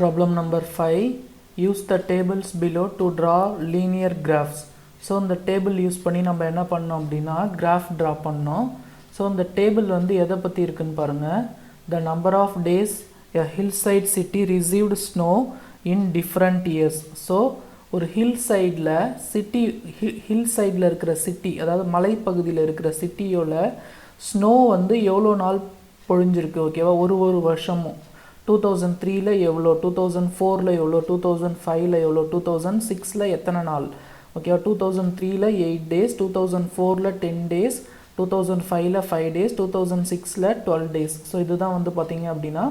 Problem number 5. Use the tables below to draw linear graphs. So இந்த table use பண்ணி நம்ம என்ன பண்ணோம் அப்படின்னா கிராஃப் ட்ரா பண்ணோம். ஸோ இந்த டேபிள் வந்து எதை பற்றி இருக்குன்னு பாருங்கள். The number of days a hill side city received snow in different years. So ஒரு ஹில் சைடில் இருக்கிற சிட்டி, அதாவது மலைப்பகுதியில் இருக்கிற சிட்டியோட ஸ்னோ வந்து எவ்வளோ நாள் பொழிஞ்சிருக்கு, ஓகேவா? ஒரு வருஷமும் 2003 எவ்வளோ, 2004 எவ்வளோ, 2005 எவ்வளோ, 2006 எத்தனை நாள், ஓகேவா? 2003 8 days, 2004 10 days, 2005 5 days, 2006 12 days. So இதுதான் வந்து பார்த்தீங்க அப்படின்னா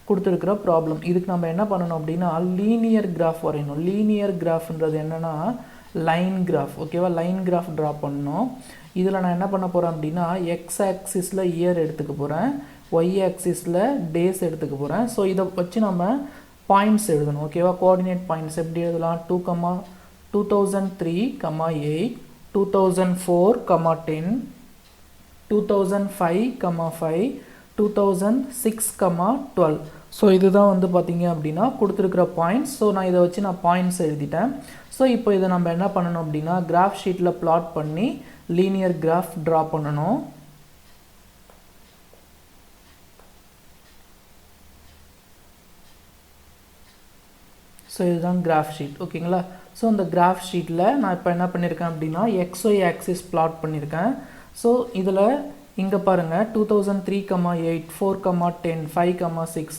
கொடுத்துருக்கிற ப்ராப்ளம். இதுக்கு நம்ம என்ன பண்ணணும் அப்படின்னா லீனியர் கிராஃப் வரையணும். லீனியர் கிராஃப்ன்றது என்னென்னா லைன் கிராஃப், ஓகேவா? லைன் கிராஃப் ட்ரா பண்ணணும். இதில் நான் என்ன பண்ண போகிறேன் அப்படின்னா எக்ஸ் ஆக்சிஸில் இயர் எடுத்துக்க போகிறேன், ஒய் ஆக்சிஸில் டேஸ் எடுத்துக்க போகிறேன். ஸோ இதை வச்சு நம்ம பாயிண்ட்ஸ் எழுதணும், ஓகேவா? கோஆர்டினேட் பாயிண்ட்ஸ் எப்படி எழுதலாம்? 2003, 8, 2004, 10, 2005, 5, 2006, 12. ஸோ இதுதான் வந்து பார்த்தீங்க அப்படின்னா கொடுத்துருக்கிற பாயிண்ட்ஸ். ஸோ நான் இதை வச்சு நான் பாயிண்ட்ஸ் எழுதிட்டேன். ஸோ இப்போ இதை நம்ம என்ன பண்ணணும் அப்படின்னா கிராஃப் ஷீட்டில் பிளாட் பண்ணி லீனியர் கிராஃப் ட்ரா பண்ணணும். ஸோ இதுதான் கிராஃப் ஷீட், ஓகேங்களா? ஸோ இந்த கிராஃப் ஷீட்டில் நான் இப்போ என்ன பண்ணியிருக்கேன் அப்படின்னா XY ஆக்சிஸ் பிளாட் பண்ணியிருக்கேன். ஸோ இதில் இங்கே பாருங்கள் 2003, 8, 4, 10, 5, 6,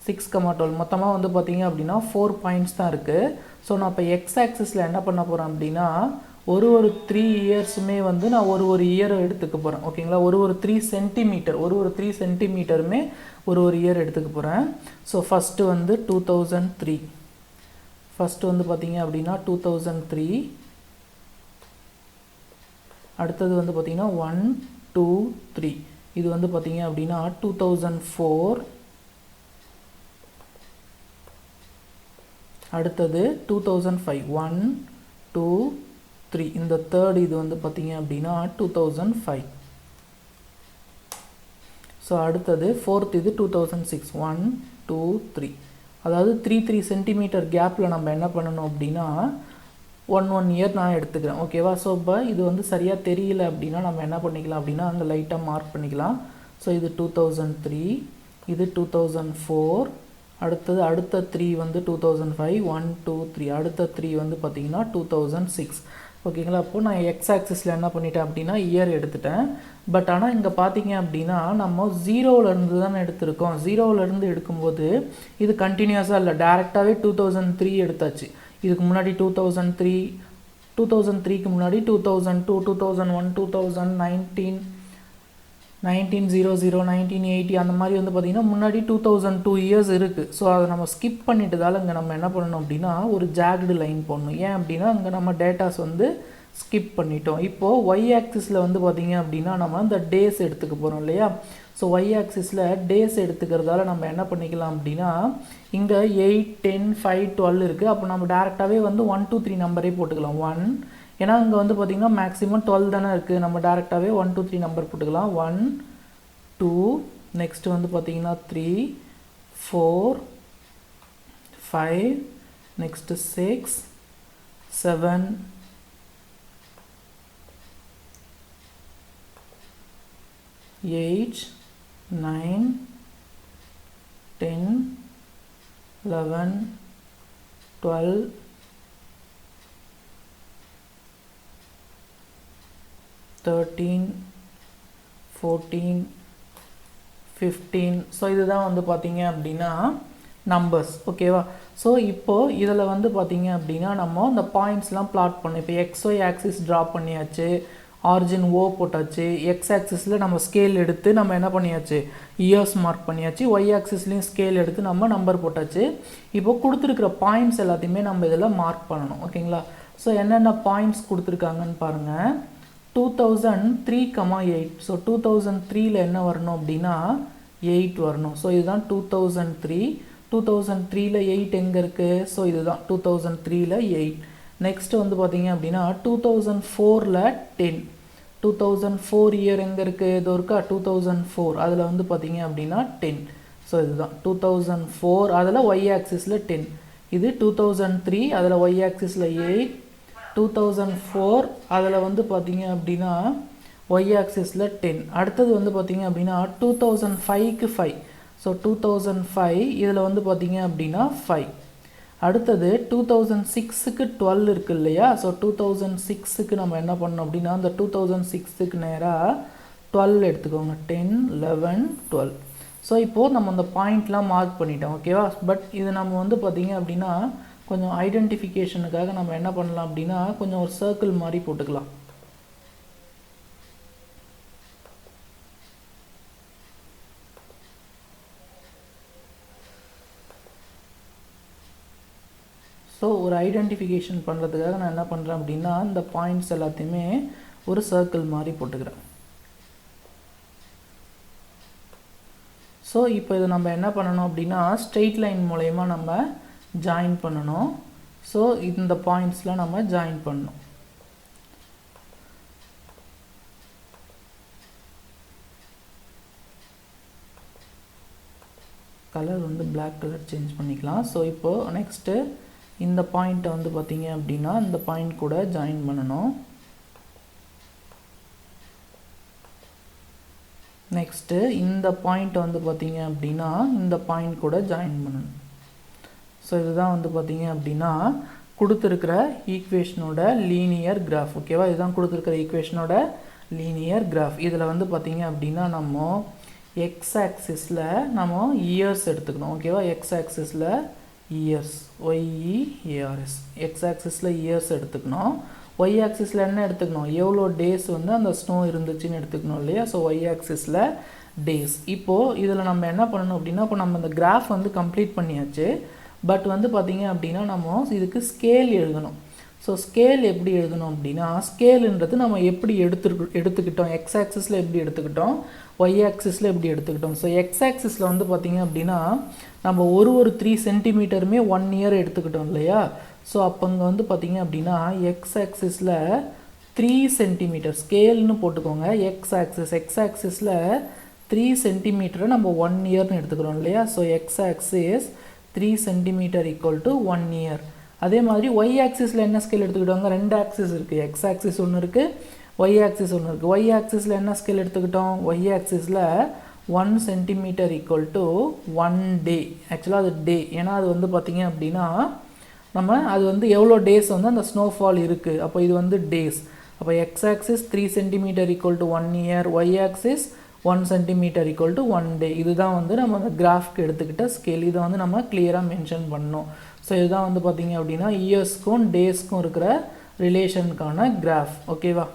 6, 12 மொத்தமாக வந்து பார்த்தீங்க அப்படின்னா 4 பாயிண்ட்ஸ் தான் இருக்குது. ஸோ நான் இப்போ எக்ஸ் ஆக்சிஸில் என்ன பண்ண போகிறேன் அப்படின்னா ஒரு 3 இயர்ஸுமே வந்து நான் ஒரு இயரை எடுத்துக்க போகிறேன், ஓகேங்களா? ஒரு 3 சென்டிமீட்டர், ஒரு 3 சென்டிமீட்டருமே ஒரு இயர் எடுத்துக்க போகிறேன். ஸோ ஃபஸ்ட்டு வந்து 2003, ஃபஸ்ட்டு வந்து பார்த்தீங்க அப்படின்னா 2003. அடுத்தது வந்து பார்த்தீங்கன்னா 1, 2, 3. இது வந்து பார்த்தீங்க அப்படின்னா 2004. அடுத்தது 2005, 1, 2, 3. இந்த தேர்ட் இது வந்து பார்த்தீங்க அப்படின்னா 2005. ஸோ அடுத்தது ஃபோர்த் இது 2006, 1, 2, 3. அதாவது 3 சென்டிமீட்டர் கேப்பில் நம்ம என்ன பண்ணணும் அப்படின்னா 1 இயர் நான் எடுத்துக்கிறேன், ஓகேவா? ஸோ இப்போ இது வந்து சரியாக தெரியல அப்படின்னா நம்ம என்ன பண்ணிக்கலாம் அப்படின்னா அங்கே லைட்டாக மார்க் பண்ணிக்கலாம். ஸோ இது 2003, இது 2004, அடுத்த 3 வந்து 2005, 1, 2, 3. அடுத்த 3 வந்து பார்த்திங்கன்னா 2006, ஓகேங்களா? அப்போது நான் எக்ஸ் ஆக்சிஸில் என்ன பண்ணிட்டேன் அப்படின்னா இயர் எடுத்துட்டேன். பட் ஆனால் இங்கே பார்த்தீங்க அப்படின்னா நம்ம 0லேருந்து தானே எடுத்திருக்கோம். 0லேருந்து எடுக்கும்போது இது கண்டினியூஸாக இல்லை, டேரெக்டாகவே 2003 எடுத்தாச்சு. இதுக்கு முன்னாடி 2003க்கு முன்னாடி 2002, 2001, 2019, 1900, 1980 அந்த மாதிரி வந்து பார்த்திங்கன்னா முன்னாடி 2002 இயர்ஸ் இருக்குது. ஸோ அதை நம்ம ஸ்கிப் பண்ணிட்டதால் இங்கே நம்ம என்ன பண்ணணும் அப்படின்னா ஒரு ஜாக்டு லைன் போடணும். ஏன் அப்படின்னா இங்கே நம்ம டேட்டாஸ் வந்து ஸ்கிப் பண்ணிட்டோம். இப்போது ஒய் ஆக்சிஸில் வந்து பார்த்திங்க அப்படின்னா நம்ம இந்த டேஸ் எடுத்துக்க போகிறோம் இல்லையா? ஸோ ஒய் ஆக்சிஸில் டேஸ் எடுத்துக்கிறதால நம்ம என்ன பண்ணிக்கலாம் அப்படின்னா இங்கே 8, 10, 5, 12 இருக்குது. அப்போ நம்ம டேரெக்டாகவே வந்து 1, 2, 3 நம்பரே போட்டுக்கலாம். 1, ஏன்னா இங்கே வந்து பார்த்திங்கன்னா மேக்ஸிமம் 12 தானே இருக்குது. நம்ம டேரெக்டாகவே 1, 2, 3 நம்பர் போட்டுக்கலாம். 1, 2, நெக்ஸ்ட்டு வந்து பார்த்திங்கன்னா 3, 4, 5, நெக்ஸ்ட்டு 6, 7, 8, 9, 10, 11, 12, 13, 14, 15. ஸோ இதுதான் வந்து பார்த்தீங்க அப்படின்னா நம்பர்ஸ், ஓகேவா? ஸோ இப்போது இதில் வந்து பார்த்தீங்க அப்படின்னா நம்ம இந்த பாயிண்ட்ஸ்லாம் பிளாட் பண்ணோம். இப்போ XY ஆக்சிஸ் ட்ரா பண்ணியாச்சு, ஆரிஜின் O போட்டாச்சு, எக்ஸ் ஆக்சிஸில் நம்ம ஸ்கேல் எடுத்து நம்ம என்ன பண்ணியாச்சு இயர்ஸ் மார்க் பண்ணியாச்சு, ஒய் ஆக்சிஸ்லேயும் ஸ்கேல் எடுத்து நம்ம நம்பர் போட்டாச்சு. இப்போ கொடுத்துருக்கிற பாயிண்ட்ஸ் எல்லாத்தையுமே நம்ம இதில் மார்க் பண்ணணும், ஓகேங்களா? ஸோ என்னென்ன பாயிண்ட்ஸ் கொடுத்துருக்காங்கன்னு பாருங்கள். 2003, 8. ஸோ 2003ல் என்ன வரணும் அப்படின்னா 8 வரணும். ஸோ இதுதான் 2003. 2003ல் 8 எங்கே இருக்குது? ஸோ இதுதான் 2003ல் 8. நெக்ஸ்ட் வந்து பார்த்தீங்க அப்படின்னா 2004ல் 10. 2004 இயர் எங்கே இருக்குது? இது இருக்கா 2004. அதில் வந்து பார்த்தீங்க அப்படின்னா 10. ஸோ இதுதான் 2004 அதில் ஒய் ஆக்சிஸில் 10, இது 2003 அதில் ஒய் ஆக்சிஸில் 8, 2004 அதில் வந்து பார்த்தீங்க அப்படின்னா ஒய் ஆக்சிஸில் 10. அடுத்தது வந்து பார்த்தீங்க அப்படின்னா 2005க்கு 5, ஸோ 2005 இதில் வந்து பார்த்தீங்க அப்படின்னா 5. அடுத்தது 2006க்கு 12 இருக்குது இல்லையா, ஸோ 2006க்கு நம்ம என்ன பண்ணோம் அப்படின்னா அந்த 2006க்கு நேராக 12 எடுத்துக்கோங்க, 10, 11, 12. ஸோ இப்போது நம்ம அந்த பாயிண்ட்லாம் மார்க் பண்ணிட்டோம், ஓகேவா. பட் இது நம்ம வந்து பார்த்திங்க அப்படின்னா கொஞ்சம் ஐடென்டிஃபிகேஷனுக்காக நம்ம என்ன பண்ணலாம் அப்படின்னா கொஞ்சம் ஒரு சர்க்கிள் மாதிரி போட்டுக்கலாம். ஸோ ஒரு ஐடென்டிஃபிகேஷன் பண்ணுறதுக்காக நான் என்ன பண்ணுறேன் அப்படின்னா இந்த பாயிண்ட்ஸ் எல்லாத்தையுமே ஒரு சர்க்கிள் மாதிரி போட்டுக்கிறேன். ஸோ இப்போ இதை நம்ம என்ன பண்ணணும் அப்படின்னா ஸ்ட்ரெயிட் லைன் மூலயமா நம்ம ஜாயின் பண்ணணும். ஸோ இந்த பாயிண்ட்ஸில் நம்ம ஜாயின் பண்ணணும். கலர் வந்து பிளாக் கலர் சேஞ்ச் பண்ணிக்கலாம். ஸோ இப்போது நெக்ஸ்ட்டு இந்த பாயிண்ட்டை வந்து பார்த்திங்க அப்படின்னா இந்த பாயிண்ட் கூட ஜாயின் பண்ணணும். நெக்ஸ்ட்டு இந்த பாயிண்ட் வந்து பார்த்திங்க அப்படின்னா இந்த பாயிண்ட் கூட ஜாயின் பண்ணணும். ஸோ இதுதான் வந்து பார்த்திங்க அப்படின்னா கொடுத்துருக்கிற ஈக்குவேஷனோட லீனியர் கிராஃப், ஓகேவா. இதுதான் கொடுத்துருக்கிற ஈக்குவேஷனோட லீனியர் கிராஃப். இதில் வந்து பார்த்திங்க அப்படின்னா நம்ம எக்ஸ் ஆக்சிஸில் நம்ம இயர்ஸ் எடுத்துக்கணும், ஓகேவா. எக்ஸ் ஆக்சிஸில் இயர்ஸ், ஒய்இஏஆர்எஸ், எக்ஸ் ஆக்சிஸில் இயர்ஸ் எடுத்துக்கணும். ஒய் ஆக்சிஸில் என்ன எடுத்துக்கணும், எவ்வளோ டேஸ் வந்து அந்த ஸ்னோ இருந்துச்சுன்னு எடுத்துக்கணும் இல்லையா. ஸோ ஒய் ஆக்சிஸில் டேஸ். இப்போது இதில் நம்ம என்ன பண்ணணும் அப்படின்னா இப்போ நம்ம இந்த கிராஃப் வந்து கம்ப்ளீட் பண்ணியாச்சு. பட் வந்து பார்த்திங்க அப்படின்னா நம்ம இதுக்கு ஸ்கேல் எழுதணும். ஸோ ஸ்கேல் எப்படி எழுதணும் அப்படின்னா ஸ்கேலுன்றது நம்ம எப்படி எடுத்துக்கிட்டோம், எக்ஸ் ஆக்சிஸில் எப்படி எடுத்துக்கிட்டோம், ஒய் ஆக்சிஸில் எப்படி எடுத்துக்கிட்டோம். ஸோ எக்ஸ் ஆக்சிஸில் வந்து பார்த்திங்க அப்படின்னா நம்ம ஒரு 3 சென்டிமீட்டருமே 1 இயர் எடுத்துக்கிட்டோம் இல்லையா. ஸோ அப்போ இங்கே வந்து பார்த்திங்க அப்படின்னா எக்ஸ் ஆக்சிஸில் 3 சென்டிமீட்டர் ஸ்கேல்னு போட்டுக்கோங்க. எக்ஸ் ஆக்சிஸில் 3 சென்டிமீட்டரை நம்ம 1 இயர்னு எடுத்துக்கிறோம் இல்லையா. So X axis 3 centimetre equal to 1 year. அதே மாதிரி ஒய் ஆக்சிஸில் என்ன ஸ்கேல் எடுத்துக்கிட்டோங்க, 2 ஆக்சிஸ் இருக்குது, எக்ஸ் ஆக்சிஸ் ஒன்று இருக்குது, ஒய் ஆக்சிஸ் ஒன்று இருக்குது. ஒய் ஆக்சிஸில் என்ன ஸ்கேல் எடுத்துக்கிட்டோம், ஒய் ஆக்சிஸில் 1 சென்டிமீட்டர் ஈக்குவல் டு 1 டே. ஆக்சுவலாக அது டே, ஏன்னா அது வந்து பார்த்திங்க அப்படின்னா நம்ம அது வந்து எவ்வளோ டேஸ் வந்து அந்த ஸ்னோஃபால் இருக்குது, அப்போ இது வந்து டேஸ். அப்போ X axis 3 centimetre equal to 1 year, Y axis 1 centimetre equal to 1 day. இதுதான் வந்து நம்ம அந்த கிராஃப்க்கு எடுத்துக்கிட்ட ஸ்கேல். இதை வந்து நம்ம கிளியராக மென்ஷன் பண்ணணும். ஸோ இதுதான் வந்து பார்த்திங்க அப்படின்னா இயர்ஸ்க்கும் டேஸ்க்கும் இருக்கிற ரிலேஷனுக்கான கிராஃப், ஓகேவா.